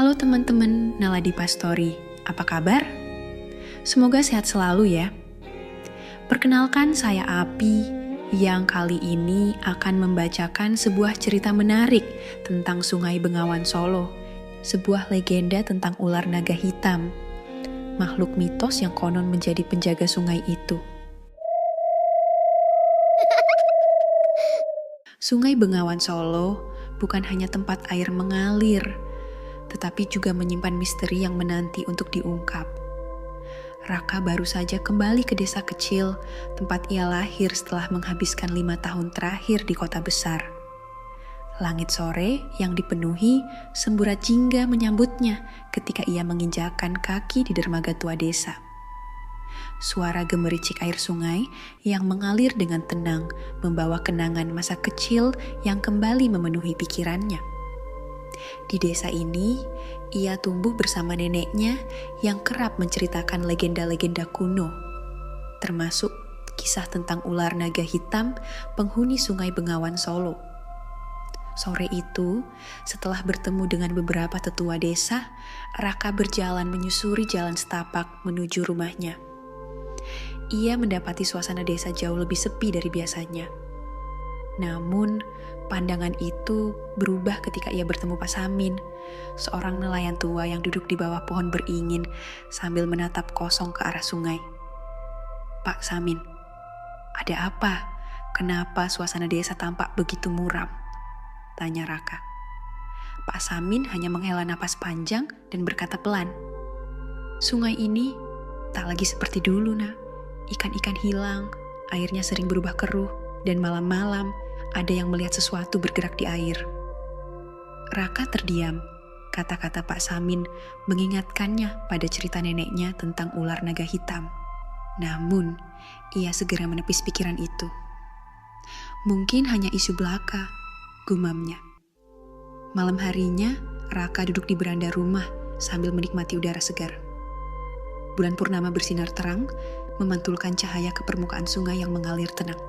Halo teman-teman Naladi Pastori, apa kabar? Semoga sehat selalu ya. Perkenalkan saya Api yang kali ini akan membacakan sebuah cerita menarik tentang Sungai Bengawan Solo, sebuah legenda tentang ular naga hitam, makhluk mitos yang konon menjadi penjaga sungai itu. Sungai Bengawan Solo bukan hanya tempat air mengalir, tetapi juga menyimpan misteri yang menanti untuk diungkap. Raka baru saja kembali ke desa kecil, tempat ia lahir setelah menghabiskan 5 tahun terakhir di kota besar. Langit sore yang dipenuhi semburat jingga menyambutnya ketika ia menginjakkan kaki di dermaga tua desa. Suara gemericik air sungai yang mengalir dengan tenang membawa kenangan masa kecil yang kembali memenuhi pikirannya. Di desa ini, ia tumbuh bersama neneknya yang kerap menceritakan legenda-legenda kuno, termasuk kisah tentang ular naga hitam penghuni Sungai Bengawan Solo. Sore itu, setelah bertemu dengan beberapa tetua desa, Raka berjalan menyusuri jalan setapak menuju rumahnya. Ia mendapati suasana desa jauh lebih sepi dari biasanya. Namun, pandangan itu berubah ketika ia bertemu Pak Samin, seorang nelayan tua yang duduk di bawah pohon beringin sambil menatap kosong ke arah sungai. "Pak Samin, ada apa? Kenapa suasana desa tampak begitu muram?" tanya Raka. Pak Samin hanya menghela napas panjang dan berkata pelan, "Sungai ini tak lagi seperti dulu, Nak. Ikan-ikan hilang, airnya sering berubah keruh, dan malam-malam ada yang melihat sesuatu bergerak di air." Raka terdiam. Kata-kata Pak Samin mengingatkannya pada cerita neneknya tentang ular naga hitam. Namun, ia segera menepis pikiran itu. "Mungkin hanya isu belaka," gumamnya. Malam harinya, Raka duduk di beranda rumah sambil menikmati udara segar. Bulan purnama bersinar terang, memantulkan cahaya ke permukaan sungai yang mengalir tenang.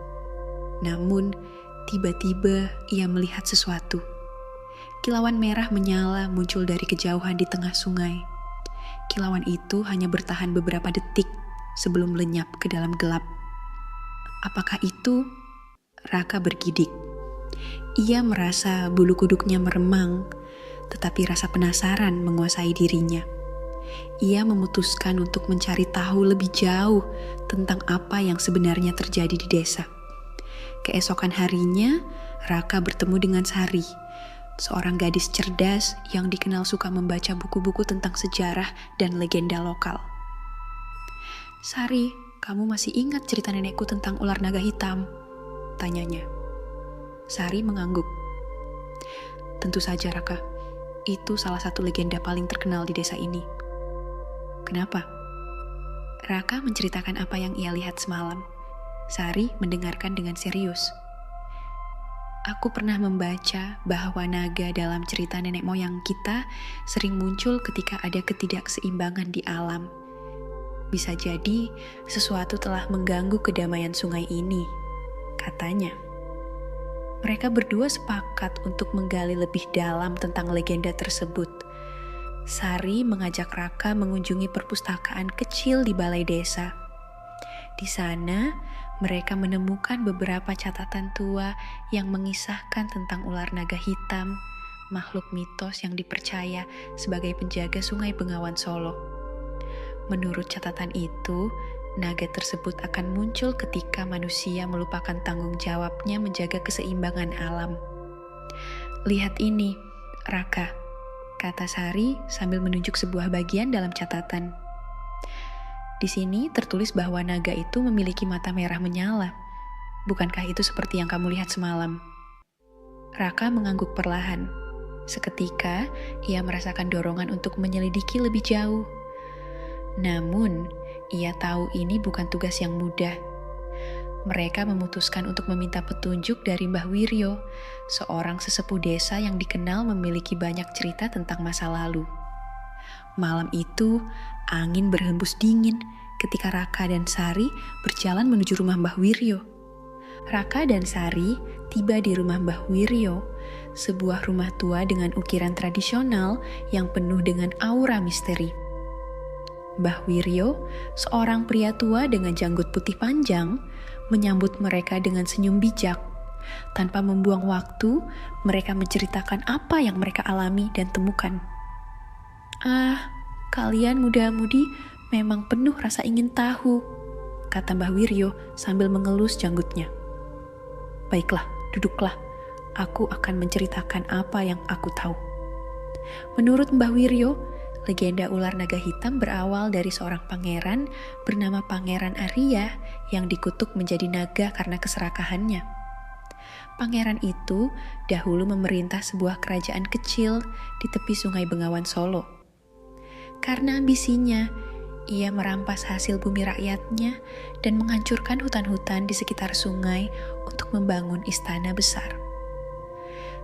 Namun, tiba-tiba ia melihat sesuatu. Kilauan merah menyala muncul dari kejauhan di tengah sungai. Kilauan itu hanya bertahan beberapa detik sebelum lenyap ke dalam gelap. Apakah itu? Raka bergidik. Ia merasa bulu kuduknya meremang, tetapi rasa penasaran menguasai dirinya. Ia memutuskan untuk mencari tahu lebih jauh tentang apa yang sebenarnya terjadi di desa. Keesokan harinya, Raka bertemu dengan Sari, seorang gadis cerdas yang dikenal suka membaca buku-buku tentang sejarah dan legenda lokal. "Sari, kamu masih ingat cerita nenekku tentang ular naga hitam?" tanyanya. Sari mengangguk. "Tentu saja, Raka. Itu salah satu legenda paling terkenal di desa ini." "Kenapa?" Raka menceritakan apa yang ia lihat semalam. Sari mendengarkan dengan serius. "Aku pernah membaca bahwa naga dalam cerita nenek moyang kita sering muncul ketika ada ketidakseimbangan di alam. Bisa jadi sesuatu telah mengganggu kedamaian sungai ini," katanya. Mereka berdua sepakat untuk menggali lebih dalam tentang legenda tersebut. Sari mengajak Raka mengunjungi perpustakaan kecil di balai desa. Di sana, mereka menemukan beberapa catatan tua yang mengisahkan tentang ular naga hitam, makhluk mitos yang dipercaya sebagai penjaga Sungai Bengawan Solo. Menurut catatan itu, naga tersebut akan muncul ketika manusia melupakan tanggung jawabnya menjaga keseimbangan alam. "Lihat ini, Raka," kata Sari sambil menunjuk sebuah bagian dalam catatan. "Di sini tertulis bahwa naga itu memiliki mata merah menyala. Bukankah itu seperti yang kamu lihat semalam?" Raka mengangguk perlahan. Seketika, ia merasakan dorongan untuk menyelidiki lebih jauh. Namun, ia tahu ini bukan tugas yang mudah. Mereka memutuskan untuk meminta petunjuk dari Mbah Wiryo, seorang sesepuh desa yang dikenal memiliki banyak cerita tentang masa lalu. Malam itu, angin berhembus dingin ketika Raka dan Sari berjalan menuju rumah Mbah Wiryo. Raka dan Sari tiba di rumah Mbah Wiryo sebuah rumah tua dengan ukiran tradisional yang penuh dengan aura misteri. Mbah Wiryo, seorang pria tua dengan janggut putih panjang, menyambut mereka dengan senyum bijak. Tanpa membuang waktu, mereka menceritakan apa yang mereka alami dan temukan. Kalian muda-mudi memang penuh rasa ingin tahu, kata Mbah Wiryo sambil mengelus janggutnya. Baiklah, duduklah. Aku akan menceritakan apa yang aku tahu. Menurut Mbah Wiryo, legenda ular naga hitam berawal dari seorang pangeran bernama Pangeran Arya yang dikutuk menjadi naga karena keserakahannya. Pangeran itu dahulu memerintah sebuah kerajaan kecil di tepi Sungai Bengawan Solo. Karena ambisinya, ia merampas hasil bumi rakyatnya dan menghancurkan hutan-hutan di sekitar sungai untuk membangun istana besar.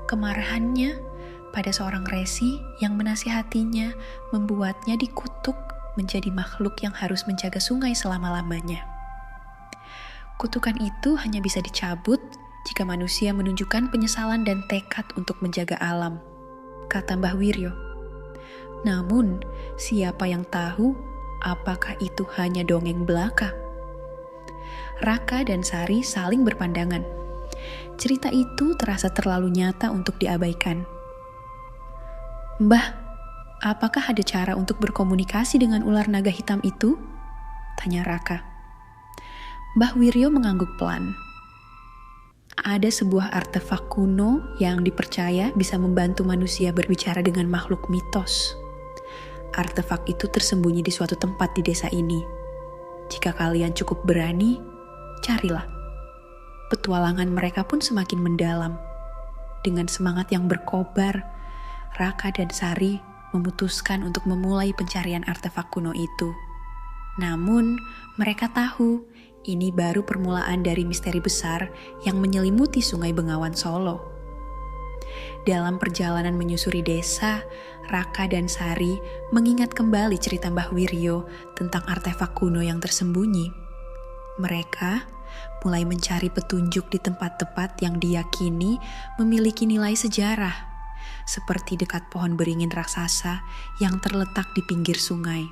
Kemarahannya pada seorang resi yang menasihatinya membuatnya dikutuk menjadi makhluk yang harus menjaga sungai selama-lamanya. Kutukan itu hanya bisa dicabut jika manusia menunjukkan penyesalan dan tekad untuk menjaga alam, kata Mbah Wiryo. Namun, siapa yang tahu apakah itu hanya dongeng belaka? Raka dan Sari saling berpandangan. Cerita itu terasa terlalu nyata untuk diabaikan. Mbah, apakah ada cara untuk berkomunikasi dengan ular naga hitam itu? Tanya Raka. Mbah Wiryo mengangguk pelan. Ada sebuah artefak kuno yang dipercaya bisa membantu manusia berbicara dengan makhluk mitos. Artefak itu tersembunyi di suatu tempat di desa ini. Jika kalian cukup berani, carilah. Petualangan mereka pun semakin mendalam. Dengan semangat yang berkobar, Raka dan Sari memutuskan untuk memulai pencarian artefak kuno itu. Namun, mereka tahu ini baru permulaan dari misteri besar yang menyelimuti Sungai Bengawan Solo. Dalam perjalanan menyusuri desa, Raka dan Sari mengingat kembali cerita Mbah Wiryo tentang artefak kuno yang tersembunyi. Mereka mulai mencari petunjuk di tempat-tempat yang diyakini memiliki nilai sejarah, seperti dekat pohon beringin raksasa yang terletak di pinggir sungai.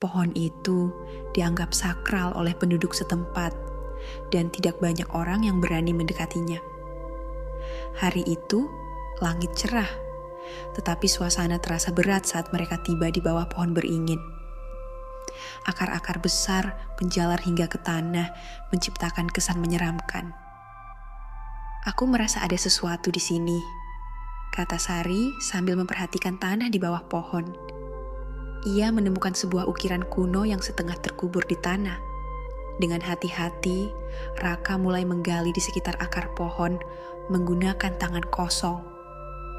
Pohon itu dianggap sakral oleh penduduk setempat dan tidak banyak orang yang berani mendekatinya. Hari itu, langit cerah, tetapi suasana terasa berat saat mereka tiba di bawah pohon beringin. Akar-akar besar menjalar hingga ke tanah, menciptakan kesan menyeramkan. Aku merasa ada sesuatu di sini, kata Sari sambil memperhatikan tanah di bawah pohon. Ia menemukan sebuah ukiran kuno yang setengah terkubur di tanah. Dengan hati-hati, Raka mulai menggali di sekitar akar pohon menggunakan tangan kosong.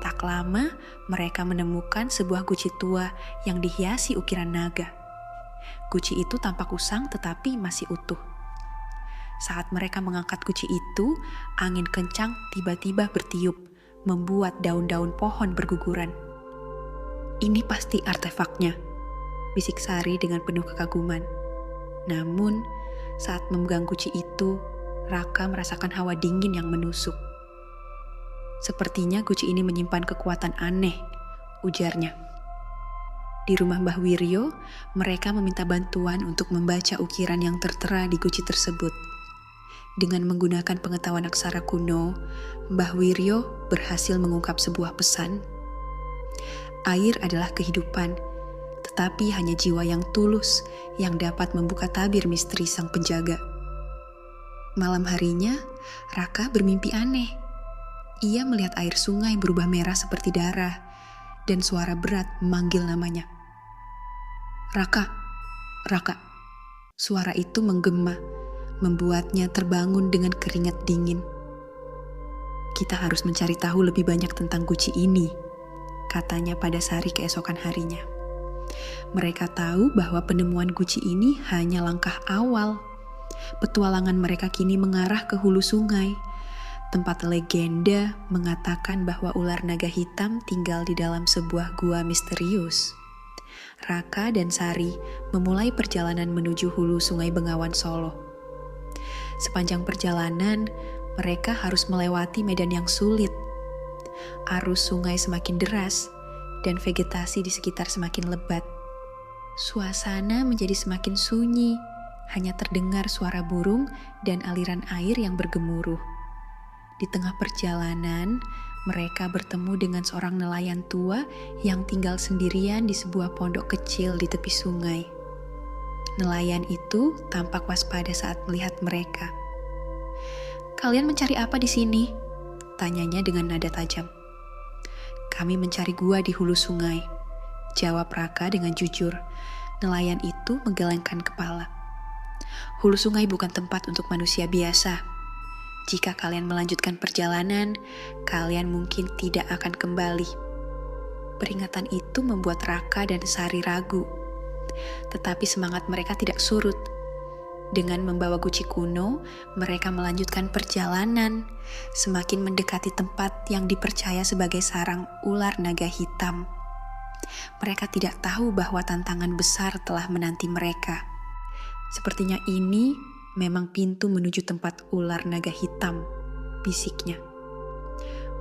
Tak lama, mereka menemukan sebuah guci tua yang dihiasi ukiran naga. Guci itu tampak usang tetapi masih utuh. Saat mereka mengangkat guci itu, angin kencang tiba-tiba bertiup, membuat daun-daun pohon berguguran. Ini pasti artefaknya, bisik Sari dengan penuh kekaguman. Namun, saat memegang guci itu, Raka merasakan hawa dingin yang menusuk. Sepertinya guci ini menyimpan kekuatan aneh, ujarnya. Di rumah Mbah Wiryo, mereka meminta bantuan untuk membaca ukiran yang tertera di guci tersebut. Dengan menggunakan pengetahuan aksara kuno, Mbah Wiryo berhasil mengungkap sebuah pesan. Air adalah kehidupan, tetapi hanya jiwa yang tulus yang dapat membuka tabir misteri sang penjaga. Malam harinya, Raka bermimpi aneh. Ia melihat air sungai berubah merah seperti darah, dan suara berat memanggil namanya. Raka, Raka. Suara itu menggema, membuatnya terbangun dengan keringat dingin. Kita harus mencari tahu lebih banyak tentang guci ini, katanya pada Sari keesokan harinya. Mereka tahu bahwa penemuan guci ini hanya langkah awal. Petualangan mereka kini mengarah ke hulu sungai. Tempat legenda mengatakan bahwa ular naga hitam tinggal di dalam sebuah gua misterius. Raka dan Sari memulai perjalanan menuju hulu Sungai Bengawan Solo. Sepanjang perjalanan, mereka harus melewati medan yang sulit. Arus sungai semakin deras dan vegetasi di sekitar semakin lebat. Suasana menjadi semakin sunyi, hanya terdengar suara burung dan aliran air yang bergemuruh. Di tengah perjalanan, mereka bertemu dengan seorang nelayan tua yang tinggal sendirian di sebuah pondok kecil di tepi sungai. Nelayan itu tampak waspada saat melihat mereka. "Kalian mencari apa di sini?" tanyanya dengan nada tajam. "Kami mencari gua di hulu sungai," jawab Raka dengan jujur. Nelayan itu menggelengkan kepala. "Hulu sungai bukan tempat untuk manusia biasa. Jika kalian melanjutkan perjalanan, kalian mungkin tidak akan kembali." Peringatan itu membuat Raka dan Sari ragu. Tetapi semangat mereka tidak surut. Dengan membawa guci kuno, mereka melanjutkan perjalanan, semakin mendekati tempat yang dipercaya sebagai sarang ular naga hitam. Mereka tidak tahu bahwa tantangan besar telah menanti mereka. Sepertinya ini memang pintu menuju tempat ular naga hitam, bisiknya.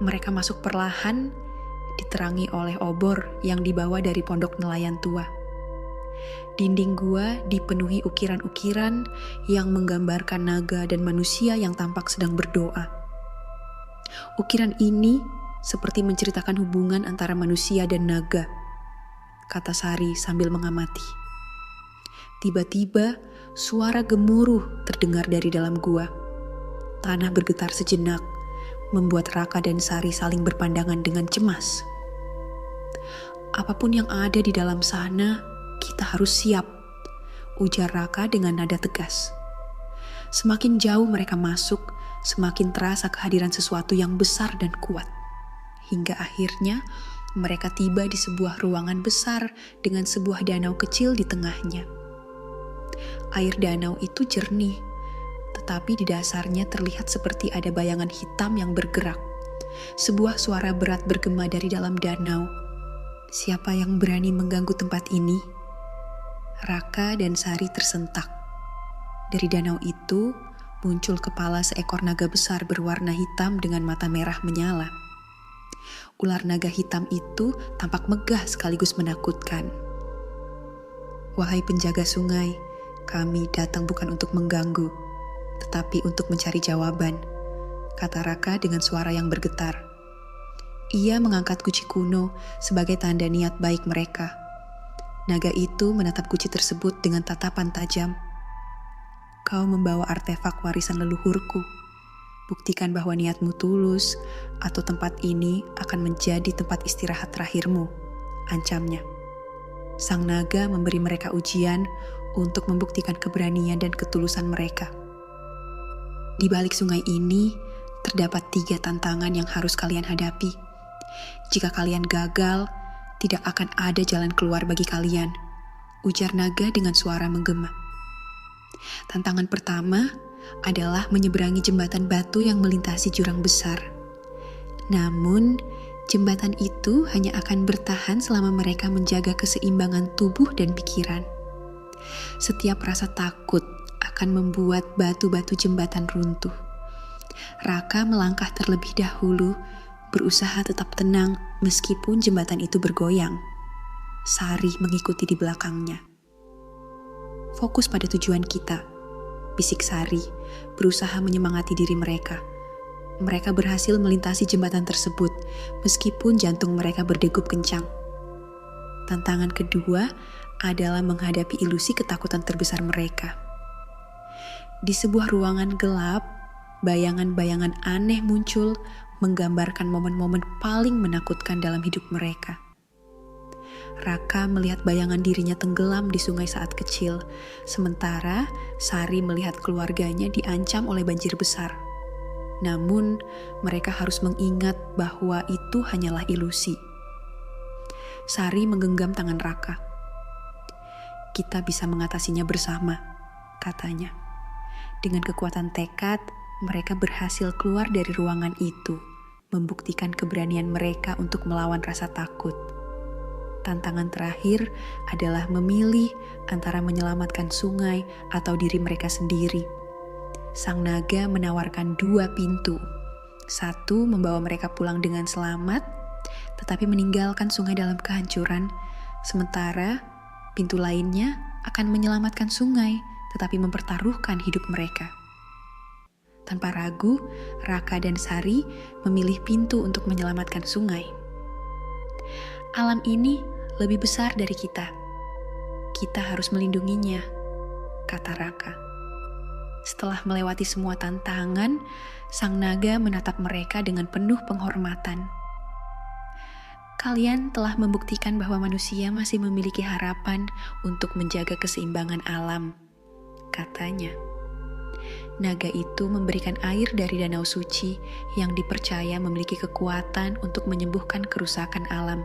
Mereka masuk perlahan, diterangi oleh obor yang dibawa dari pondok nelayan tua. Dinding gua dipenuhi ukiran-ukiran yang menggambarkan naga dan manusia yang tampak sedang berdoa. Ukiran ini seperti menceritakan hubungan antara manusia dan naga, kata Sari sambil mengamati. Tiba-tiba suara gemuruh terdengar dari dalam gua. Tanah bergetar sejenak, membuat Raka dan Sari saling berpandangan dengan cemas. "Apapun yang ada di dalam sana, kita harus siap," ujar Raka dengan nada tegas. Semakin jauh mereka masuk, semakin terasa kehadiran sesuatu yang besar dan kuat. Hingga akhirnya mereka tiba di sebuah ruangan besar dengan sebuah danau kecil di tengahnya. Air danau itu jernih, tetapi di dasarnya terlihat seperti ada bayangan hitam yang bergerak. Sebuah suara berat bergema dari dalam danau. "Siapa yang berani mengganggu tempat ini?" Raka dan Sari tersentak. Dari danau itu muncul kepala seekor naga besar berwarna hitam dengan mata merah menyala. Ular naga hitam itu tampak megah sekaligus menakutkan. "Wahai penjaga sungai, kami datang bukan untuk mengganggu, tetapi untuk mencari jawaban," kata Raka dengan suara yang bergetar. Ia mengangkat guci kuno sebagai tanda niat baik mereka. Naga itu menatap guci tersebut dengan tatapan tajam. "Kau membawa artefak warisan leluhurku. Buktikan bahwa niatmu tulus, atau tempat ini akan menjadi tempat istirahat terakhirmu," ancamnya. Sang naga memberi mereka ujian untuk membuktikan keberanian dan ketulusan mereka. "Di balik sungai ini, terdapat 3 tantangan yang harus kalian hadapi. Jika kalian gagal, tidak akan ada jalan keluar bagi kalian," ujar naga dengan suara menggema. Tantangan pertama adalah menyeberangi jembatan batu yang melintasi jurang besar. Namun, jembatan itu hanya akan bertahan selama mereka menjaga keseimbangan tubuh dan pikiran. Setiap rasa takut akan membuat batu-batu jembatan runtuh. Raka melangkah terlebih dahulu, berusaha tetap tenang meskipun jembatan itu bergoyang. Sari mengikuti di belakangnya. "Fokus pada tujuan kita," bisik Sari, berusaha menyemangati diri mereka. Mereka berhasil melintasi jembatan tersebut meskipun jantung mereka berdegup kencang. Tantangan kedua adalah menghadapi ilusi ketakutan terbesar mereka. Di sebuah ruangan gelap, bayangan-bayangan aneh muncul menggambarkan momen-momen paling menakutkan dalam hidup mereka. Raka melihat bayangan dirinya tenggelam di sungai saat kecil, sementara Sari melihat keluarganya diancam oleh banjir besar. Namun, mereka harus mengingat bahwa itu hanyalah ilusi. Sari menggenggam tangan Raka. "Kita bisa mengatasinya bersama," katanya. Dengan kekuatan tekad, mereka berhasil keluar dari ruangan itu, membuktikan keberanian mereka untuk melawan rasa takut. Tantangan terakhir adalah memilih antara menyelamatkan sungai atau diri mereka sendiri. Sang naga menawarkan 2 pintu. Satu membawa mereka pulang dengan selamat, tetapi meninggalkan sungai dalam kehancuran, sementara pintu lainnya akan menyelamatkan sungai, tetapi mempertaruhkan hidup mereka. Tanpa ragu, Raka dan Sari memilih pintu untuk menyelamatkan sungai. Alam ini lebih besar dari kita. Kita harus melindunginya, kata Raka. Setelah melewati semua tantangan, sang naga menatap mereka dengan penuh penghormatan. Kalian telah membuktikan bahwa manusia masih memiliki harapan untuk menjaga keseimbangan alam, katanya. Naga itu memberikan air dari danau suci yang dipercaya memiliki kekuatan untuk menyembuhkan kerusakan alam.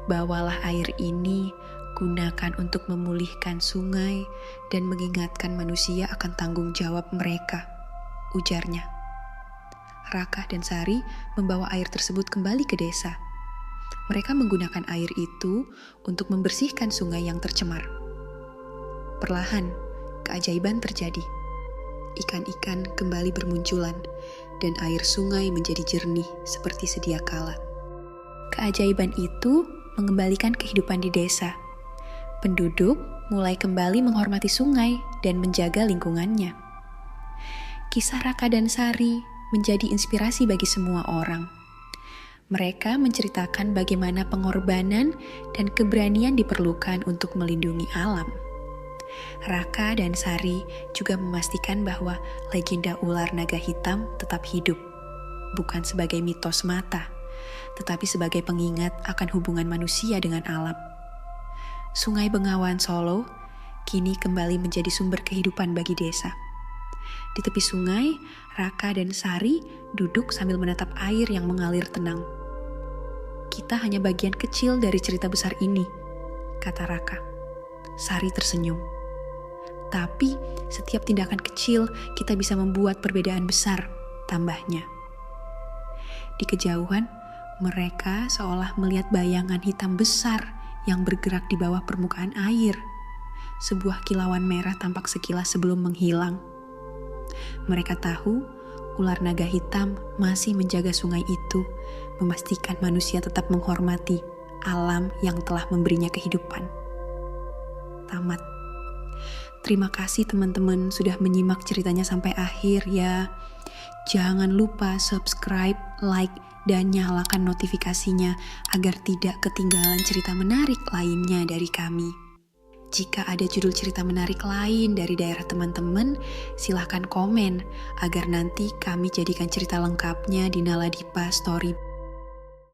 Bawalah air ini, gunakan untuk memulihkan sungai dan mengingatkan manusia akan tanggung jawab mereka, ujarnya. Raka dan Sari membawa air tersebut kembali ke desa. Mereka menggunakan air itu untuk membersihkan sungai yang tercemar. Perlahan, keajaiban terjadi. Ikan-ikan kembali bermunculan dan air sungai menjadi jernih seperti sedia kala. Keajaiban itu mengembalikan kehidupan di desa. Penduduk mulai kembali menghormati sungai dan menjaga lingkungannya. Kisah Raka dan Sari menjadi inspirasi bagi semua orang. Mereka menceritakan bagaimana pengorbanan dan keberanian diperlukan untuk melindungi alam. Raka dan Sari juga memastikan bahwa legenda ular naga hitam tetap hidup, bukan sebagai mitos semata, tetapi sebagai pengingat akan hubungan manusia dengan alam. Sungai Bengawan Solo kini kembali menjadi sumber kehidupan bagi desa. Di tepi sungai, Raka dan Sari duduk sambil menatap air yang mengalir tenang. Kita hanya bagian kecil dari cerita besar ini, kata Raka. Sari tersenyum. Tapi setiap tindakan kecil kita bisa membuat perbedaan besar, tambahnya. Di kejauhan, mereka seolah melihat bayangan hitam besar yang bergerak di bawah permukaan air. Sebuah kilauan merah tampak sekilas sebelum menghilang. Mereka tahu ular naga hitam masih menjaga sungai itu, memastikan manusia tetap menghormati alam yang telah memberinya kehidupan. Tamat. Terima kasih teman-teman sudah menyimak ceritanya sampai akhir ya. Jangan lupa subscribe, like, dan nyalakan notifikasinya agar tidak ketinggalan cerita menarik lainnya dari kami. Jika ada judul cerita menarik lain dari daerah teman-teman, silahkan komen agar nanti kami jadikan cerita lengkapnya di Naladipa Story.